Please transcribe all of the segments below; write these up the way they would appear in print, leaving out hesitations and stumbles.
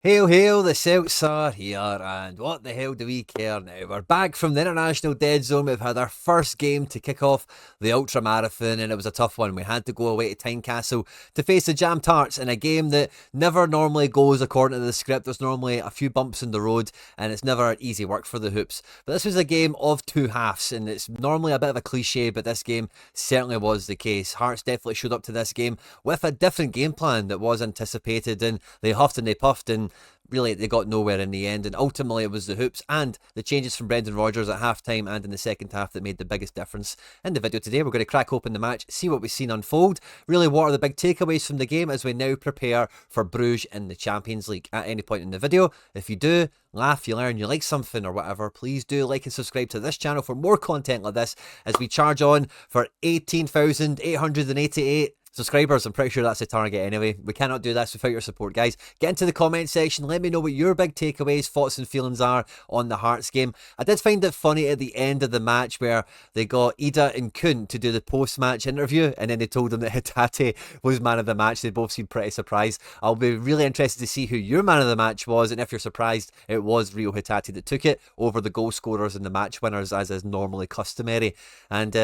Hail, hail, the Celts are here, and what the hell do we care now? We're back from the international dead zone. We've had our first game to kick off the ultra marathon, and it was a tough one. We had to go away to Tynecastle to face the Jam Tarts in a game that never normally goes according to the script. There's normally a few bumps in the road, and it's never easy work for the Hoops. But this was a game of two halves, and it's normally a bit of a cliche, but this game certainly was the case. Hearts definitely showed up to this game with a different game plan that was anticipated, and they huffed and they puffed, and really they got nowhere in the end, and ultimately it was the Hoops and the changes from Brendan Rodgers at half time and in the second half that made the biggest difference. In the video today we're going to crack open the match, see what we've seen unfold, really what are the big takeaways from the game as we now prepare for Bruges in the Champions League. At any point in the video, if you do laugh, you learn, you like something or whatever, please do like and subscribe to this channel for more content like this as we charge on for 18,888 subscribers. I'm pretty sure that's the target anyway. We cannot do this without your support, guys. Get into the comment section. Let me know what your big takeaways, thoughts and feelings are on the Hearts game. I did find it funny at the end of the match where they got Idah and Kuhn to do the post-match interview, and then they told them that Hatate was man of the match. They both seemed pretty surprised. I'll be really interested to see who your man of the match was, and if you're surprised, it was Rio Hatate that took it over the goal scorers and the match winners, as is normally customary. And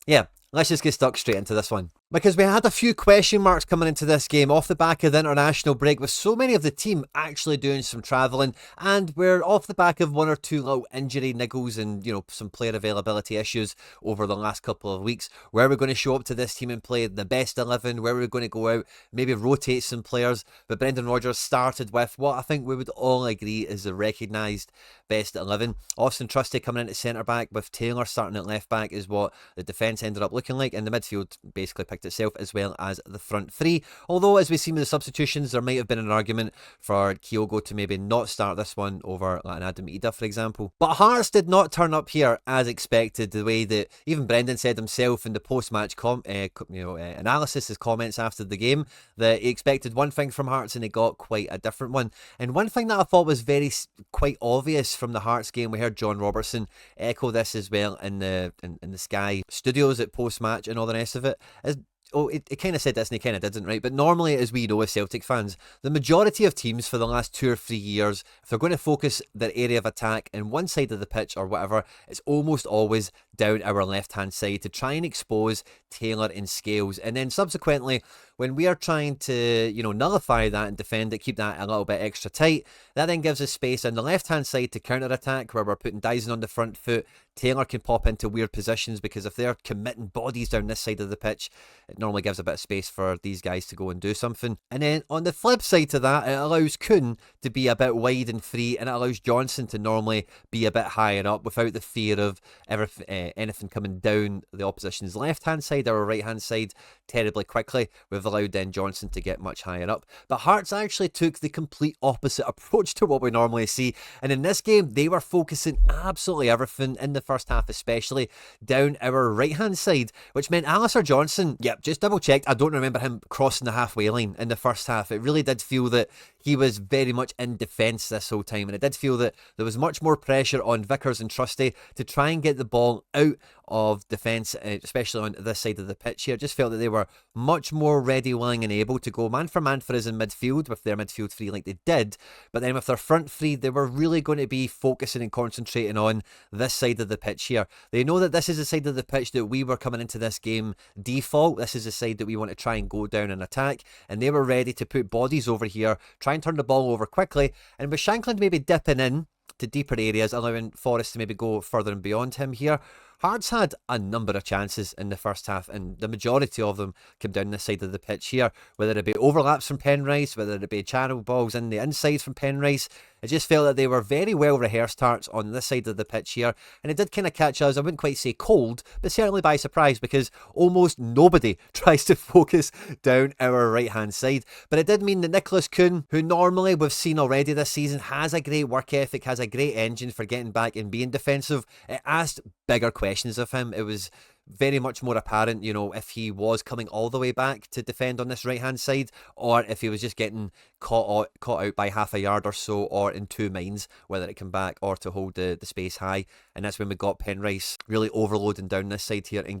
yeah, let's just get stuck straight into this one. Because we had a few question marks coming into this game off the back of the international break, with so many of the team actually doing some travelling, and we're off the back of one or two little injury niggles and, you know, some player availability issues over the last couple of weeks. Where we're going to show up to this team and play the best 11, where we're going to go out, maybe rotate some players. But Brendan Rodgers started with what I think we would all agree is the recognised best 11. Austin Trusty coming in at centre back with Taylor starting at left back is what the defence ended up looking like, and the midfield basically picked itself, as well as the front three. Although, as we've seen with the substitutions, there might have been an argument for Kyogo to maybe not start this one over like an Adam Idah, for example. But Hearts did not turn up here as expected, the way that even Brendan said himself in the post-match analysis, his comments after the game, that he expected one thing from Hearts and he got quite a different one. And one thing that I thought was quite obvious from the Hearts game, we heard John Robertson echo this as well in the Sky studios at post-match and all the rest of it, is it kind of said this and it kind of didn't, right? But normally, as we know as Celtic fans, the majority of teams for the last 2 or 3 years, if they're going to focus their area of attack in one side of the pitch or whatever, it's almost always down our left-hand side to try and expose Taylor and Scales. And then subsequently, when we are trying to, you know, nullify that and defend it, keep that a little bit extra tight, that then gives us space on the left-hand side to counter-attack, where we're putting Dyson on the front foot. Taylor can pop into weird positions because if they're committing bodies down this side of the pitch, it normally gives a bit of space for these guys to go and do something. And then on the flip side to that, it allows Kuhn to be a bit wide and free, and it allows Johnson to normally be a bit higher up without the fear of anything coming down the opposition's left-hand side or right-hand side terribly quickly. We've allowed then Johnson to get much higher up. But Hearts actually took the complete opposite approach to what we normally see, and in this game they were focusing absolutely everything in the first half, especially down our right-hand side, which meant Alistair Johnson, yep, just double checked, I don't remember him crossing the halfway line in the first half. It really did feel that he was very much in defence this whole time, and it did feel that there was much more pressure on Vickers and Trusty to try and get the ball out of defence, especially on this side of the pitch here. Just felt that they were much more ready, willing and able to go man for us in midfield with their midfield three like they did, but then with their front three they were really going to be focusing and concentrating on this side of the pitch here. They know that this is the side of the pitch that we were coming into this game default. This is the side that we want to try and go down and attack, and they were ready to put bodies over here, try and turn the ball over quickly, and with Shankland maybe dipping in to deeper areas, allowing Forrest to maybe go further and beyond him here. Hearts had a number of chances in the first half, and the majority of them came down this side of the pitch here, whether it be overlaps from Penrice, whether it be channel balls in the inside from Penrice. It just felt that they were very well rehearsed, Hearts, on this side of the pitch here, and it did kind of catch us, I wouldn't quite say cold, but certainly by surprise, because almost nobody tries to focus down our right hand side. But it did mean that Nicolas Kuhn, who normally we've seen already this season has a great work ethic, has a great engine for getting back and being defensive, it asked bigger questions of him. It was very much more apparent, you know, if he was coming all the way back to defend on this right hand side, or if he was just getting caught out by half a yard or so, or in two minds whether to come back or to hold the space high. And that's when we got Penrice really overloading down this side here, and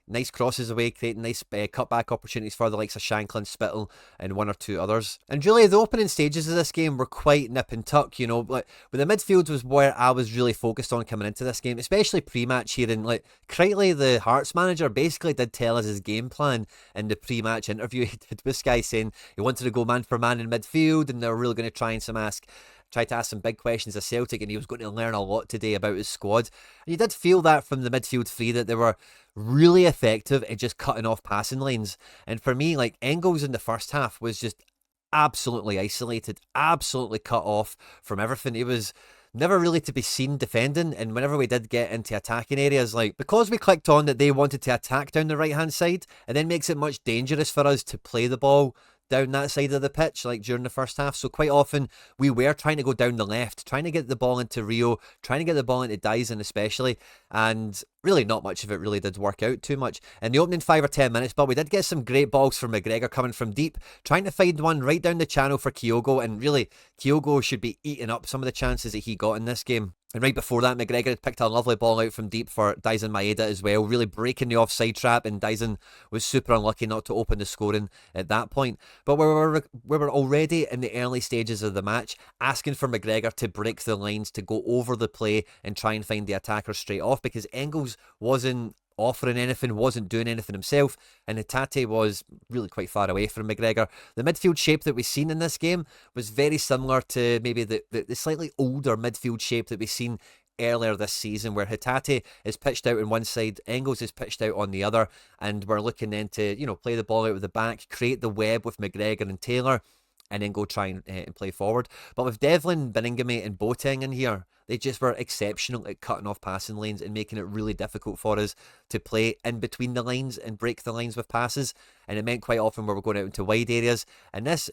nice crosses away, creating nice cutback opportunities for the likes of Shankland, Spittle, and one or two others. And really, the opening stages of this game were quite nip and tuck, you know. But the midfield was where I was really focused on coming into this game, especially pre-match here. And like Crichtley, the Hearts manager, basically did tell us his game plan in the pre-match interview. He did with Sky, saying he wanted to go man for man in midfield, and they were really going to try to ask some big questions of Celtic, and he was going to learn a lot today about his squad. And you did feel that from the midfield three, that they were really effective at just cutting off passing lanes. And for me, like, Engels in the first half was just absolutely isolated, absolutely cut off from everything. He was never really to be seen defending, and whenever we did get into attacking areas, like, because we clicked on that they wanted to attack down the right hand side, it then makes it much dangerous for us to play the ball down that side of the pitch, like during the first half. So quite often we were trying to go down the left, trying to get the ball into Rio, trying to get the ball into Dyson especially, and really not much of it really did work out too much in the opening 5 or 10 minutes. But we did get some great balls from McGregor coming from deep, trying to find one right down the channel for Kyogo, and really Kyogo should be eating up some of the chances that he got in this game. And right before that, McGregor had picked a lovely ball out from deep for Dyson Maeda as well, really breaking the offside trap, and Dyson was super unlucky not to open the scoring at that point. But we were already in the early stages of the match, asking for McGregor to break the lines, to go over the play and try and find the attacker straight off, because Engels wasn't offering anything, wasn't doing anything himself, and Hatate was really quite far away from McGregor. The midfield shape that we've seen in this game was very similar to maybe the slightly older midfield shape that we've seen earlier this season, where Hatate is pitched out on one side, Engels is pitched out on the other, and we're looking then to, you know, play the ball out of the back, create the web with McGregor and Taylor, and then go try and play forward. But with Devlin, Beningame and Boateng in here, they just were exceptional at cutting off passing lanes and making it really difficult for us to play in between the lines and break the lines with passes. And it meant quite often we were going out into wide areas. And this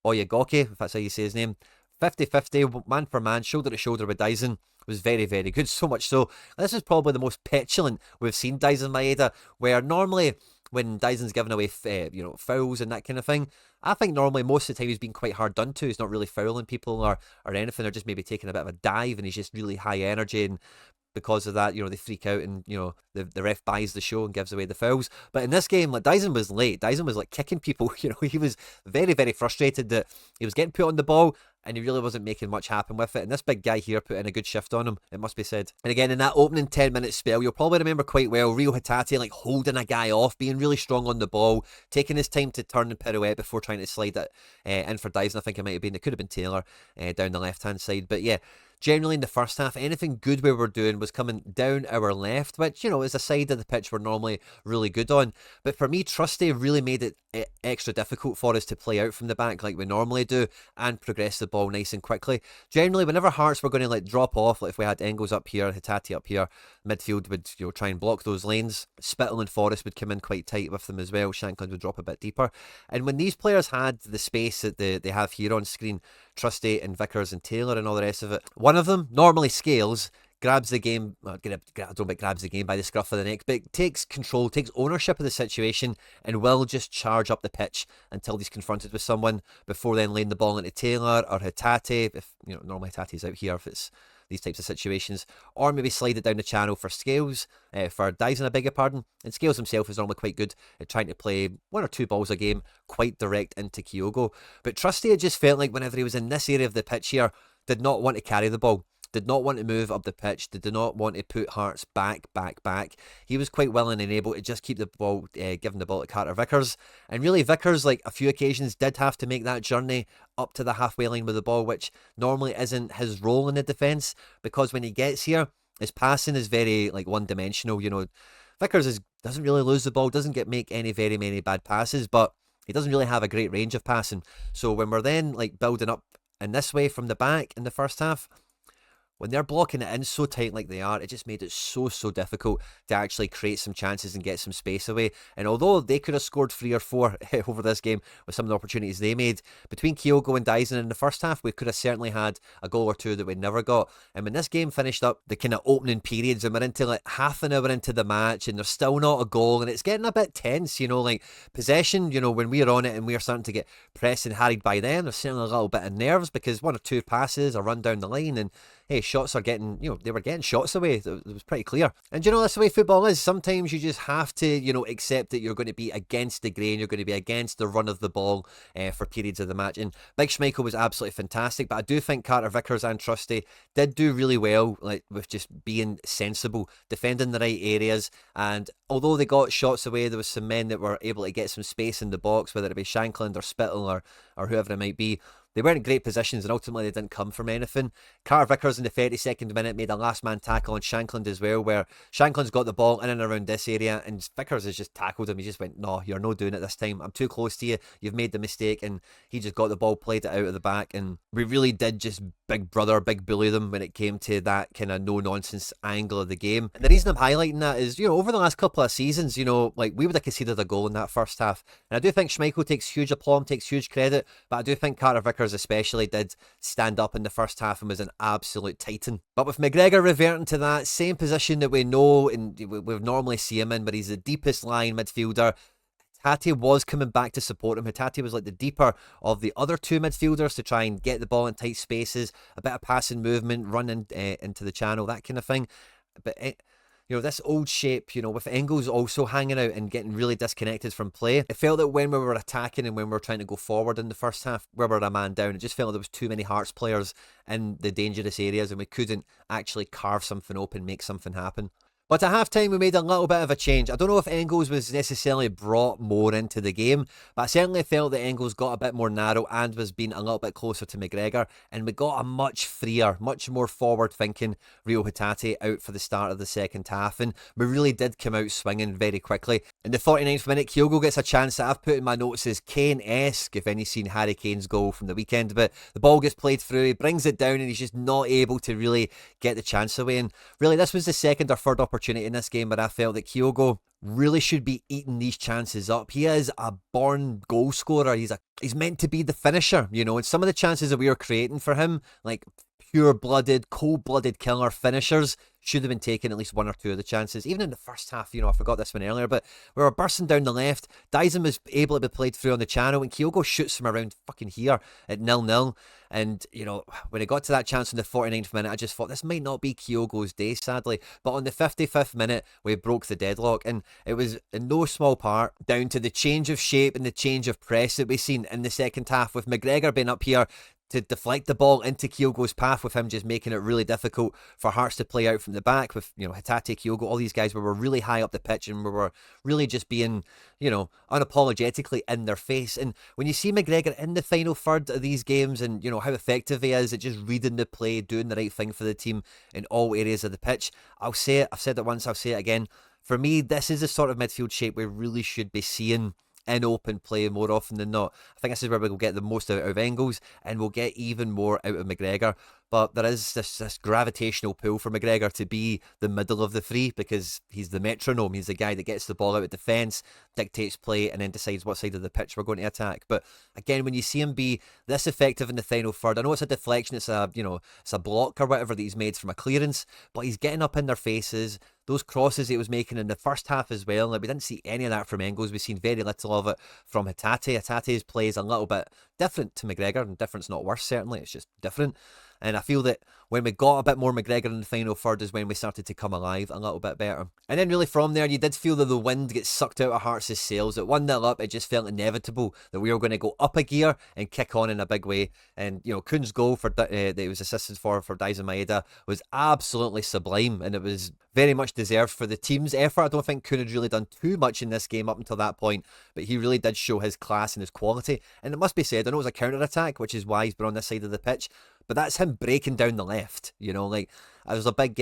Oyegoke, if that's how you say his name, 50-50, man for man, shoulder to shoulder with Dyson, was very, very good. So much so, this is probably the most petulant we've seen Dyson Maeda, where normally when Dyson's given away fouls and that kind of thing, I think normally most of the time he's been quite hard done to. He's not really fouling people or anything, or just maybe taking a bit of a dive, and he's just really high energy, and because of that, you know, they freak out, and, you know, the ref buys the show and gives away the fouls. But in this game, like, Dyson was late. Dyson was like kicking people. You know, he was very, very frustrated that he was getting put on the ball and he really wasn't making much happen with it. And this big guy here put in a good shift on him, it must be said. And again, in that opening 10-minute spell, you'll probably remember quite well Rio Hatate like holding a guy off, being really strong on the ball, taking his time to turn and pirouette before trying to slide it in for Dyson. I think it could have been Taylor down the left-hand side. But yeah, generally in the first half, anything good we were doing was coming down our left, which, you know, is a side of the pitch we're normally really good on. But for me, Trusty really made it extra difficult for us to play out from the back like we normally do and progress the ball nice and quickly. Generally, whenever Hearts were going to like drop off, like if we had Engels up here, Hatate up here, midfield would, you know, try and block those lanes. Spittle and Forrest would come in quite tight with them as well. Shankland would drop a bit deeper. And when these players had the space that they have here on screen, Trusty and Vickers and Taylor and all the rest of it, one of them, normally Scales, grabs the game, grabs the game by the scruff of the neck, but takes control, takes ownership of the situation, and will just charge up the pitch until he's confronted with someone before then laying the ball into Taylor or Hatate, if, you know, normally Hatate's out here if it's these types of situations, or maybe slide it down the channel for Scales, for Dyson, I beg your pardon. And Scales himself is normally quite good at trying to play one or two balls a game quite direct into Kyogo. But Trusty, it just felt like whenever he was in this area of the pitch here, did not want to carry the ball, did not want to move up the pitch, did not want to put Hearts back. He was quite willing and able to just keep the ball, giving the ball to Carter Vickers. And really, Vickers, like a few occasions, did have to make that journey up to the halfway line with the ball, which normally isn't his role in the defence, because when he gets here, his passing is very like one-dimensional. You know, Vickers doesn't really lose the ball, doesn't make any very many bad passes, but he doesn't really have a great range of passing. So when we're then like building up in this way from the back in the first half, when they're blocking it in so tight like they are, it just made it so difficult to actually create some chances and get some space away. And although they could have scored 3 or 4 over this game with some of the opportunities they made, between Kyogo and Dyson in the first half, we could have certainly had a goal or two that we never got. And when this game finished up, the kind of opening periods, and we're into like half an hour into the match, and there's still not a goal, and it's getting a bit tense, you know, like possession, you know, when we're on it and we're starting to get pressed and harried by them, there's certainly a little bit of nerves because 1 or 2 passes, a run down the line, and hey, shots are getting, they were getting shots away. It was pretty clear. And that's the way football is. Sometimes you just have to, accept that you're going to be against the grain, you're going to be against the run of the ball for periods of the match. And Big Schmeichel was absolutely fantastic, but I do think Carter Vickers and Trusty did do really well, like with just being sensible, defending the right areas. And although they got shots away, there was some men that were able to get some space in the box, whether it be Shankland or Spittle or whoever it might be. They weren't in great positions, and ultimately they didn't come from anything. Carter Vickers in the 32nd minute made a last man tackle on Shankland as well, where Shankland's got the ball in and around this area, and Vickers has just tackled him. He just went, no, you're not doing it this time. I'm too close to you. You've made the mistake. And he just got the ball, played it out of the back, and we really did just big brother, big bully them when it came to that kind of no-nonsense angle of the game. And the reason I'm highlighting that is, over the last couple of seasons, like we would have conceded a goal in that first half. And I do think Schmeichel takes huge aplomb, takes huge credit, but I do think Carter Vickers especially did stand up in the first half and was an absolute titan. But with McGregor reverting to that same position that we know and we normally see him in, but he's the deepest lying midfielder, Hatate was coming back to support him. Hatate was like the deeper of the other two midfielders to try and get the ball in tight spaces, a bit of passing movement, running into the channel, that kind of thing. But this old shape, with Engels also hanging out and getting really disconnected from play, it felt that when we were attacking and when we were trying to go forward in the first half, we were a man down. It just felt like there was too many Hearts players in the dangerous areas and we couldn't actually carve something open, make something happen. But at half-time, we made a little bit of a change. I don't know if Engels was necessarily brought more into the game, but I certainly felt that Engels got a bit more narrow and was being a little bit closer to McGregor, and we got a much freer, much more forward-thinking Rio Hatate out for the start of the second half, and we really did come out swinging very quickly. In the 49th minute, Kyogo gets a chance that I've put in my notes as Kane-esque, if any's seen Harry Kane's goal from the weekend, but the ball gets played through, he brings it down, and he's just not able to really get the chance away. And really, this was the second or third opportunity in this game where I felt that Kyogo really should be eating these chances up. He is a born goal scorer. He's meant to be the finisher, and some of the chances that we were creating for him, like pure-blooded, cold-blooded killer finishers, should have been taking at least one or two of the chances. Even in the first half, I forgot this one earlier, but we were bursting down the left. Dyson was able to be played through on the channel, and Kyogo shoots from around fucking here at 0-0. And, when it got to that chance in the 49th minute, I just thought this might not be Kyogo's day, sadly. But on the 55th minute, we broke the deadlock, and it was in no small part down to the change of shape and the change of press that we've seen in the second half, with McGregor being up here to deflect the ball into Kyogo's path, with him just making it really difficult for Hearts to play out from the back, with Hatate, Kyogo, all these guys were really high up the pitch and we were really just being unapologetically in their face. And when you see McGregor in the final third of these games and how effective he is at just reading the play, doing the right thing for the team in all areas of the pitch, I'll say it, I've said it once, I'll say it again, for me this is the sort of midfield shape we really should be seeing in open play more often than not. I think this is where we'll get the most out of Engels, and we'll get even more out of McGregor. But there is this gravitational pull for McGregor to be the middle of the three, because he's the metronome. He's the guy that gets the ball out of defence, dictates play, and then decides what side of the pitch we're going to attack. But again, when you see him be this effective in the final third, I know it's a deflection, it's a block or whatever that he's made from a clearance, but he's getting up in their faces. Those crosses he was making in the first half as well, we didn't see any of that from Engels. We've seen very little of it from Hatate. Hatate's play is a little bit different to McGregor, and different's not worse, certainly, it's just different. And I feel that when we got a bit more McGregor in the final third is when we started to come alive a little bit better. And then really from there, you did feel that the wind gets sucked out of Hearts' sails. At 1-0 up, it just felt inevitable that we were going to go up a gear and kick on in a big way. And, Kuhn's goal that he was assisted for Dyson Idah was absolutely sublime, and it was very much deserved for the team's effort. I don't think Kuhn had really done too much in this game up until that point, but he really did show his class and his quality. And it must be said, I know it was a counter-attack, which is why he's been on this side of the pitch, but that's him breaking down the left, there's a big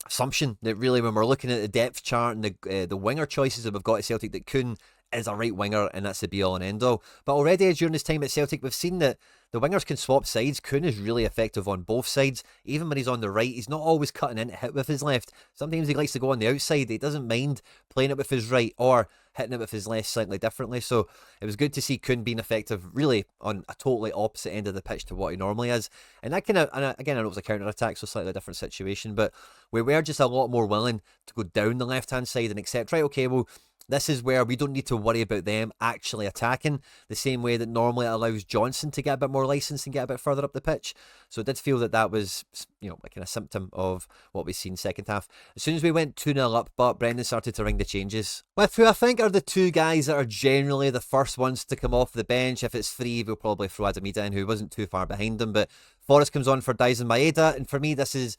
assumption that really when we're looking at the depth chart and the winger choices that we've got at Celtic, that Kuhn is a right winger and that's the be-all and end-all. But already during his time at Celtic, we've seen that the wingers can swap sides. Kuhn is really effective on both sides. Even when he's on the right, he's not always cutting in to hit with his left. Sometimes he likes to go on the outside. He doesn't mind playing it with his right or hitting it with his left slightly differently. So it was good to see Kuhn being effective really on a totally opposite end of the pitch to what he normally is. And that again, I know it was a counter-attack, so slightly different situation, but we were just a lot more willing to go down the left-hand side and accept, right, okay, well, This is where we don't need to worry about them actually attacking the same way that normally it allows Johnson to get a bit more license and get a bit further up the pitch. So I did feel that that was, a kind of symptom of what we've seen second half. As soon as we went 2-0 up, but Brendan started to ring the changes, with who I think are the two guys that are generally the first ones to come off the bench. If it's free, we'll probably throw Adam Idah in, who wasn't too far behind him, but Forrest comes on for Dyson Maeda, and for me, this is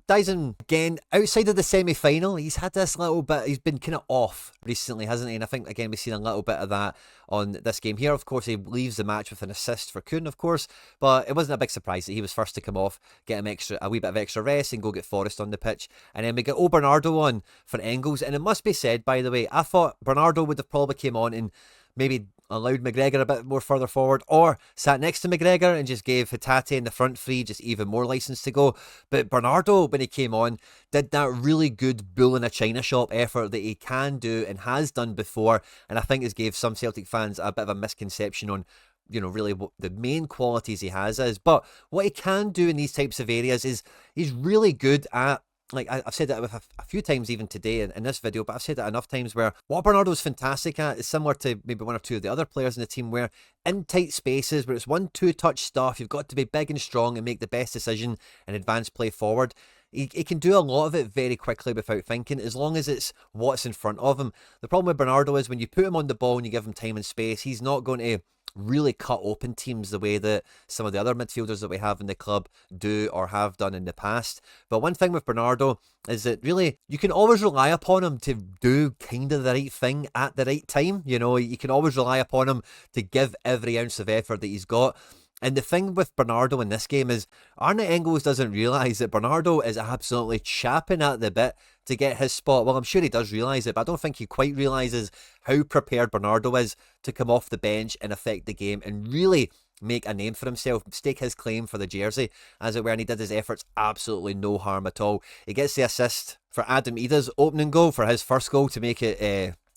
Dyson again outside of the semi-final. He's had this little bit. He's been kind of off recently, hasn't he? And I think again we've seen a little bit of that on this game here. Of course, he leaves the match with an assist for Kuhn, of course, but it wasn't a big surprise that he was first to come off, get him a wee bit of extra rest, and go get Forrest on the pitch. And then we get Bernardo on for Engels, and it must be said, by the way, I thought Bernardo would have probably came on and maybe allowed McGregor a bit more further forward, or sat next to McGregor and just gave Hatate in the front three just even more license to go. But Bernardo, when he came on, did that really good bull in a china shop effort that he can do and has done before, and I think has gave some Celtic fans a bit of a misconception on really what the main qualities he has is. But what he can do in these types of areas is he's really good at, like I've said that a few times even today in this video, but I've said that enough times, where what Bernardo's fantastic at is similar to maybe one or two of the other players in the team, where in tight spaces where it's 1-2 touch stuff, you've got to be big and strong and make the best decision and advance play forward. He can do a lot of it very quickly without thinking, as long as it's what's in front of him. The problem with Bernardo is when you put him on the ball and you give him time and space, he's not going to really cut open teams the way that some of the other midfielders that we have in the club do or have done in the past. But one thing with Bernardo is that really you can always rely upon him to do kind of the right thing at the right time. You can always rely upon him to give every ounce of effort that he's got. And the thing with Bernardo in this game is Arne Engels doesn't realise that Bernardo is absolutely chapping at the bit to get his spot. Well, I'm sure he does realise it, but I don't think he quite realises how prepared Bernardo is to come off the bench and affect the game and really make a name for himself, stake his claim for the jersey, as it were, and he did his efforts absolutely no harm at all. He gets the assist for Adam Idah's opening goal, for his first goal, to make it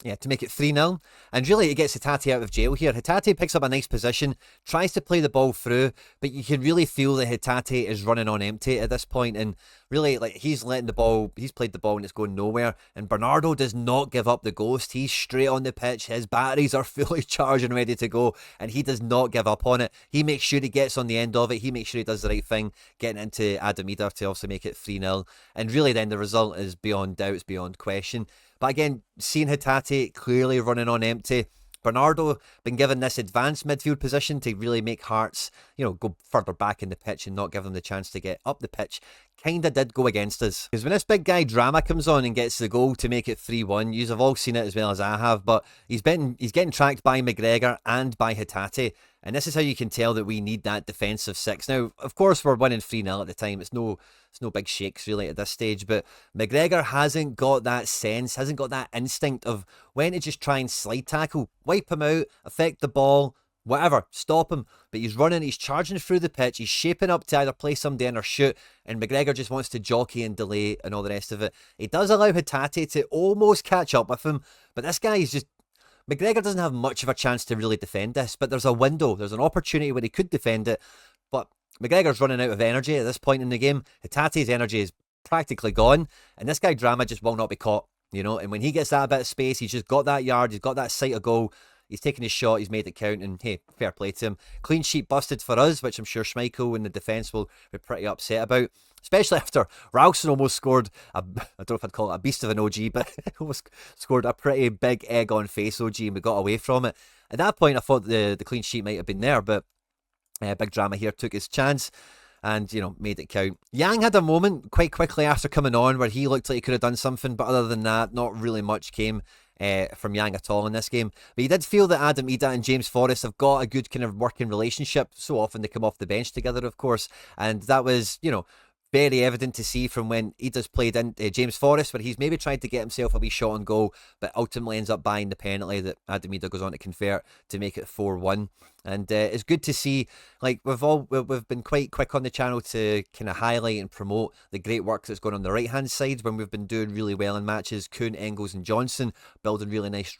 3-0. And really, it gets Hatate out of jail here. Hatate picks up a nice position, tries to play the ball through, but you can really feel that Hatate is running on empty at this point, and really, he's played the ball and it's going nowhere. And Bernardo does not give up the ghost. He's straight on the pitch. His batteries are fully charged and ready to go, and he does not give up on it. He makes sure he gets on the end of it. He makes sure he does the right thing, getting into Adam Idah to also make it 3-0. And really, then the result is beyond doubt, it's beyond question. But again, seeing Hatate clearly running on empty, Bernardo been given this advanced midfield position to really make Hearts, go further back in the pitch and not give them the chance to get up the pitch. Kinda did go against us. Because when this big guy Drama comes on and gets the goal to make it 3-1, you have all seen it as well as I have, but he's getting tracked by McGregor and by Hatate. And this is how you can tell that we need that defensive six. Now, of course, we're winning 3-0 at the time. It's no big shakes really at this stage, but McGregor hasn't got that sense, hasn't got that instinct of when to just try and slide tackle, wipe him out, affect the ball, whatever, stop him. But he's running, he's charging through the pitch, he's shaping up to either play somebody in or shoot, and McGregor just wants to jockey and delay and all the rest of it. He does allow Hatate to almost catch up with him, but this guy is just... McGregor doesn't have much of a chance to really defend this, but there's a window, there's an opportunity where he could defend it, but McGregor's running out of energy at this point in the game. Hatate's energy is practically gone, and this guy Drama just will not be caught, and when he gets that bit of space, he's just got that yard, he's got that sight of goal, he's taken his shot, he's made it count, and hey, fair play to him. Clean sheet busted for us, which I'm sure Schmeichel and the defence will be pretty upset about, especially after Ralston almost scored I don't know if I'd call it a beast of an OG, but almost scored a pretty big egg on face OG, and we got away from it. At that point, I thought the clean sheet might have been there, but big Drama here took his chance and, made it count. Yang had a moment quite quickly after coming on where he looked like he could have done something, but other than that, not really much came from Yang at all in this game. But he did feel that Adam Idah and James Forrest have got a good kind of working relationship. So often they come off the bench together, of course, and that was, very evident to see from when Idah's played in James Forrest, where he's maybe tried to get himself a wee shot on goal, but ultimately ends up buying the penalty that Adam Idah goes on to convert to make it 4-1. And it's good to see, we've been quite quick on the channel to kind of highlight and promote the great work that's going on the right-hand side when we've been doing really well in matches. Kuhn, Engels and Johnson building really nice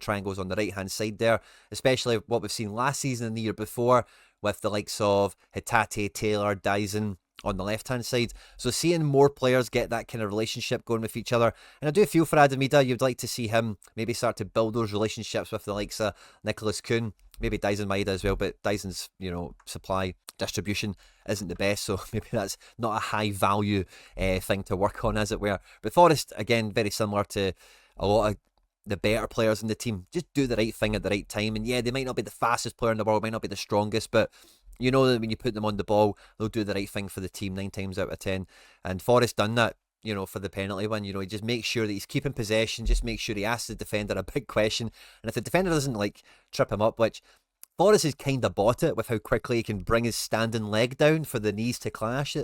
triangles on the right-hand side there, especially what we've seen last season and the year before with the likes of Hatate, Taylor, Dyson, on the left-hand side. So seeing more players get that kind of relationship going with each other. And I do feel for Adam Idah, you'd like to see him maybe start to build those relationships with the likes of Nicolas Kuhn, maybe Dyson Maeda as well, but Dyson's, supply distribution isn't the best, so maybe that's not a high value thing to work on, as it were. But Forest, again, very similar to a lot of the better players in the team. Just do the right thing at the right time. And yeah, they might not be the fastest player in the world, might not be the strongest, but you know that when you put them on the ball, they'll do the right thing for the team 9 times out of 10. And Forrest done that, for the penalty one. He just makes sure that he's keeping possession, just make sure he asks the defender a big question. And if the defender doesn't trip him up, which Forrest has kind of bought it with how quickly he can bring his standing leg down for the knees to clash,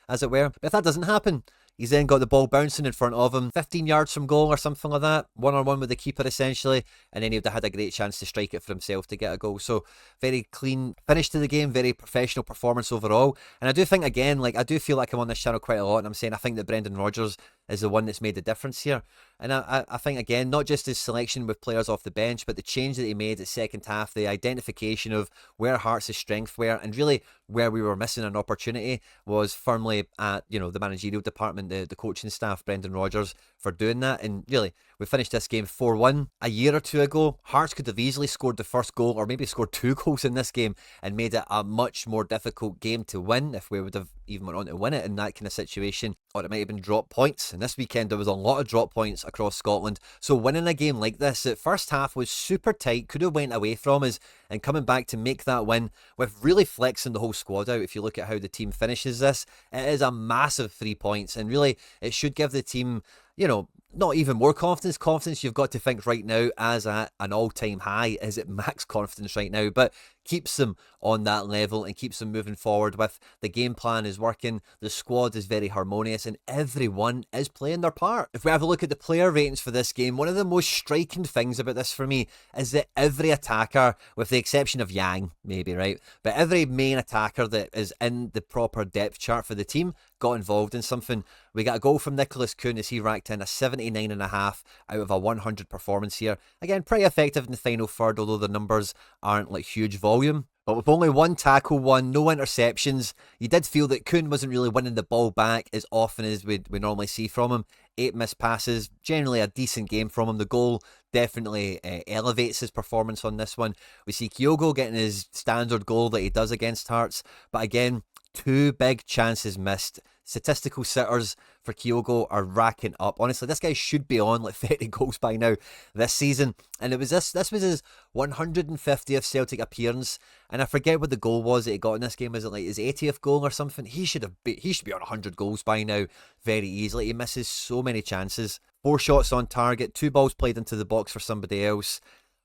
as it were. But if that doesn't happen, he's then got the ball bouncing in front of him, 15 yards from goal or something like that, one-on-one with the keeper essentially, and then he would have had a great chance to strike it for himself to get a goal. So very clean finish to the game, very professional performance overall. And I do think, again, I do feel like I'm on this channel quite a lot, and I'm saying I think that Brendan Rodgers is the one that's made the difference here. And I think, again, not just his selection with players off the bench, but the change that he made at second half, the identification of where Hearts' strength were, and really where we were missing an opportunity was firmly at, the managerial department, the coaching staff, Brendan Rodgers, for doing that. And really, we finished this game 4-1. A year or two ago, Hearts could have easily scored the first goal, or maybe scored 2 goals in this game, and made it a much more difficult game to win if we would have even went on to win it in that kind of situation, or it might have been drop points. And this weekend there was a lot of drop points across Scotland, so winning a game like this, the first half was super tight, could have went away from us, and coming back to make that win with really flexing the whole squad out. If you look at how the team finishes this, it is a massive 3 points, and really it should give the team, not even more confidence. You've got to think right now as at an all-time high, is at max confidence right now, but keeps them on that level and keeps them moving forward with the game plan is working, the squad is very harmonious, and everyone is playing their part. If we have a look at the player ratings for this game, one of the most striking things about this for me is that every attacker, with the exception of Yang, maybe, right, but every main attacker that is in the proper depth chart for the team got involved in something. We got a goal from Nicolas Kuhn as he racked in a 79.5 out of a 100 performance here. Again, pretty effective in the final third, although the numbers aren't huge volume. But with only 1 tackle won, no interceptions, you did feel that Kuhn wasn't really winning the ball back as often as we normally see from him. 8 missed passes, generally a decent game from him. The goal definitely elevates his performance on this one. We see Kyogo getting his standard goal that he does against Hearts, but again, 2 big chances missed. Statistical sitters for Kyogo are racking up. Honestly, this guy should be on 30 goals by now this season. And it was this was his 150th Celtic appearance. And I forget what the goal was that he got in this game. Was it his 80th goal or something? He should be on 100 goals by now very easily. He misses so many chances. 4 shots on target, 2 balls played into the box for somebody else.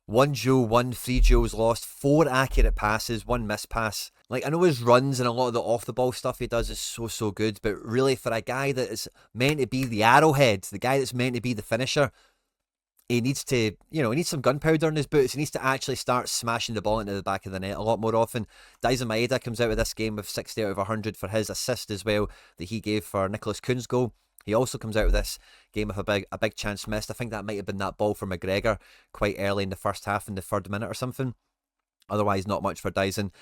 1 duel, 3 duels lost, 4 accurate passes, 1 missed pass. I know his runs and a lot of the off-the-ball stuff he does is so good, but really for a guy that is meant to be the arrowhead, the guy that's meant to be the finisher, he needs to, he needs some gunpowder in his boots. He needs to actually start smashing the ball into the back of the net a lot more often. Dyson Maeda comes out of this game with 60 out of 100 for his assist as well that he gave for Nicolas Kuhn's goal. He also comes out of this game with a big chance missed. I think that might have been that ball from McGregor quite early in the first half, in the 3rd minute or something. Otherwise, not much for Dyson.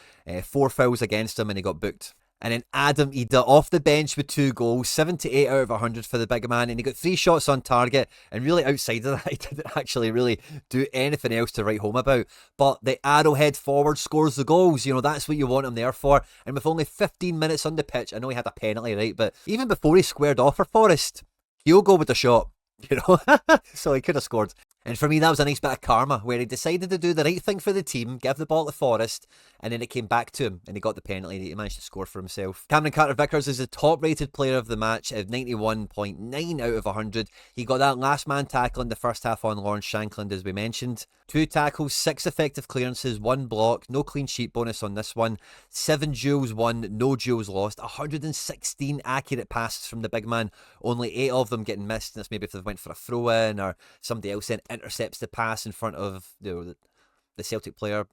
4 fouls against him and he got booked. And then Adam Idah off the bench with 2 goals, 78 out of 100 for the big man, and he got 3 shots on target, and really outside of that, he didn't actually really do anything else to write home about. But the arrowhead forward scores the goals, that's what you want him there for. And with only 15 minutes on the pitch, I know he had a penalty, right, but even before he squared off for Forest, he'll go with the shot, so he could have scored. And for me, that was a nice bit of karma, where he decided to do the right thing for the team, give the ball to Forest, and then it came back to him, and he got the penalty, and he managed to score for himself. Cameron Carter-Vickers is the top-rated player of the match at 91.9 out of 100. He got that last man tackle in the first half on Lawrence Shankland, as we mentioned. 2 tackles, 6 effective clearances, 1 block, no clean sheet bonus on this one. 7 duels won, no duels lost. 116 accurate passes from the big man, only 8 of them getting missed. That's maybe if they went for a throw-in or somebody else then intercepts the pass in front of the Celtic player,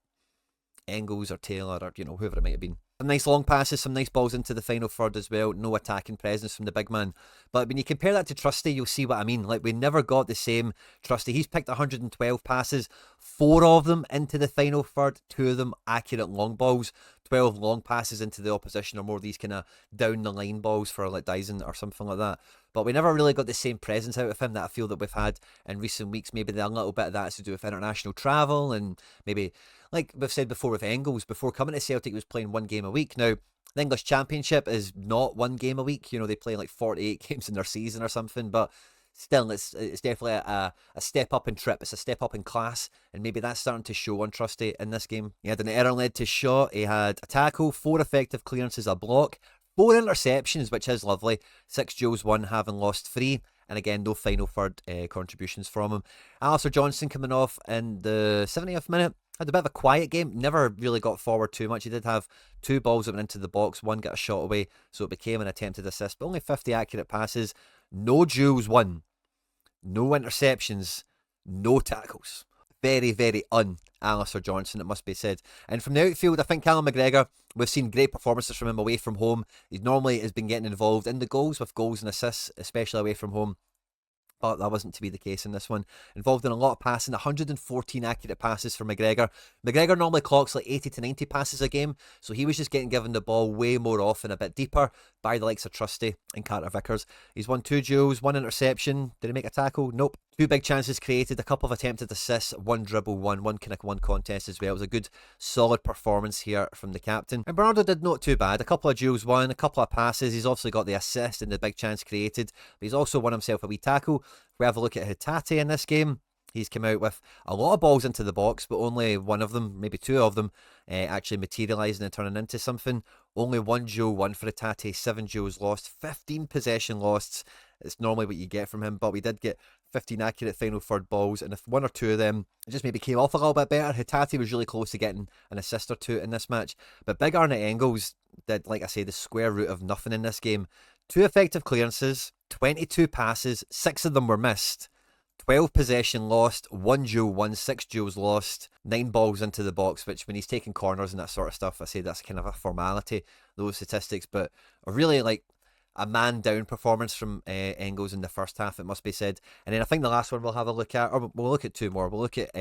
Engels or Taylor or whoever it might have been. Some nice long passes, some nice balls into the final third as well. No attacking presence from the big man. But when you compare that to Trusty, you'll see what I mean. Like, we never got the same Trusty. He's picked 112 passes, 4 of them into the final third, 2 of them accurate long balls, 12 long passes into the opposition, or more of these kind of down the line balls for like Dyson or something like that. But we never really got the same presence out of him that I feel that we've had in recent weeks. Maybe a little bit of that has to do with international travel, and maybe, like we've said before with Engels, before coming to Celtic, he was playing 1 game a week. Now, the English Championship is not 1 game a week. You know, they play like 48 games in their season or something, but still, it's definitely a step up in trip. It's a step up in class, and maybe that's starting to show on Trusty in this game. He had an error led to shot. He had a tackle, 4 effective clearances, a block, 4 interceptions, which is lovely. 6 duels won, having lost 3. And again, no final third contributions from him. Alistair Johnston coming off in the 70th minute. Had a bit of a quiet game. Never really got forward too much. He did have 2 balls that went into the box. 1 got a shot away, so it became an attempted assist. But only 50 accurate passes. No duels won. No interceptions. No tackles. Very, very Alistair Johnston, it must be said. And from the outfield, I think Callum McGregor, we've seen great performances from him away from home. He normally has been getting involved in the goals, with goals and assists, especially away from home. But that wasn't to be the case in this one. Involved in a lot of passing, 114 accurate passes for McGregor. McGregor normally clocks like 80 to 90 passes a game, so he was just getting given the ball way more often, a bit deeper, by the likes of Trusty and Carter Vickers. He's won 2 duels, 1 interception. Did he make a tackle? Nope. 2 big chances created, a couple of attempted assists, 1 dribble, one kind of one contest as well. It was a good, solid performance here from the captain. And Bernardo did not too bad. A couple of duels won, a couple of passes. He's obviously got the assist and the big chance created, but he's also won himself a wee tackle. If we have a look at Hatate in this game, he's come out with a lot of balls into the box, but only 1 of them, maybe 2 of them, actually materialising and turning into something. Only 1 duel won for Hatate, 7 duels lost, 15 possession lost. It's normally what you get from him, but we did get 15 accurate final third balls, and if 1 or 2 of them just maybe came off a little bit better. Hatate was really close to getting an assist or 2 in this match, but Big Arnott Engels did, like I say, the square root of nothing in this game. 2 effective clearances, 22 passes, 6 of them were missed, 12 possession lost, 1 duel won, 6 duels lost, 9 balls into the box, which when he's taking corners and that sort of stuff, I say that's kind of a formality, those statistics, but really like a man down performance from Engels in the first half, it must be said. And then I think the last one we'll have a look at, or we'll look at 2 more. We'll look at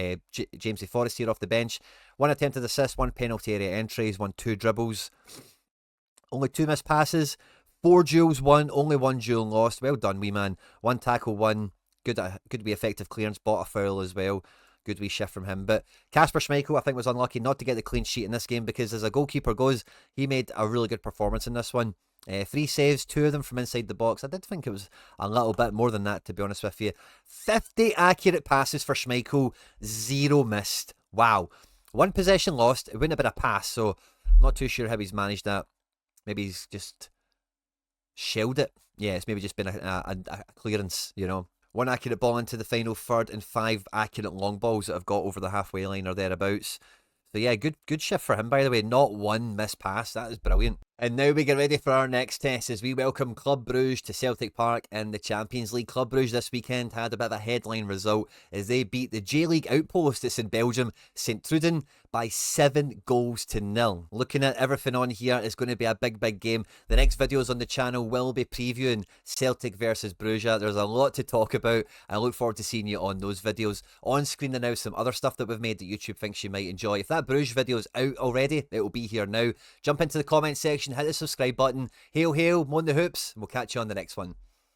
James Forrest here off the bench. 1 attempted assist, 1 penalty area entries, 1 2 dribbles, only 2 missed passes, 4 duels won, only 1 duel lost. Well done, wee man. 1 tackle won. Good wee effective clearance, bought a foul as well. Good wee shift from him. But Kasper Schmeichel, I think, was unlucky not to get the clean sheet in this game, because as a goalkeeper goes, he made a really good performance in this one. 3 saves, 2 of them from inside the box. I did think it was a little bit more than that, to be honest with you. 50 accurate passes for Schmeichel, 0 missed. Wow. 1 possession lost. It wouldn't have been a pass, so I'm not too sure how he's managed that. Maybe he's just shelled it. Yeah, it's maybe just been a clearance, you know. 1 accurate ball into the final third and 5 accurate long balls that have got over the halfway line or thereabouts. So yeah, good shift for him, by the way. Not 1 missed pass. That is brilliant. And now we get ready for our next test as we welcome Club Brugge to Celtic Park in the Champions League. Club Brugge this weekend had a bit of a headline result as they beat the J-League outpost that's in Belgium, St. Truden, by 7 goals to 0. Looking at everything on here, it's going to be a big game. The next videos on the channel will be previewing Celtic versus Brugge. There's a lot to talk about. I look forward to seeing you on those videos. On screen are now some other stuff that we've made that YouTube thinks you might enjoy. If that Brugge video is out already, it will be here now. Jump into the comment section, hit the subscribe button. Hail, hail, Mon the Hoops, and we'll catch you on the next one.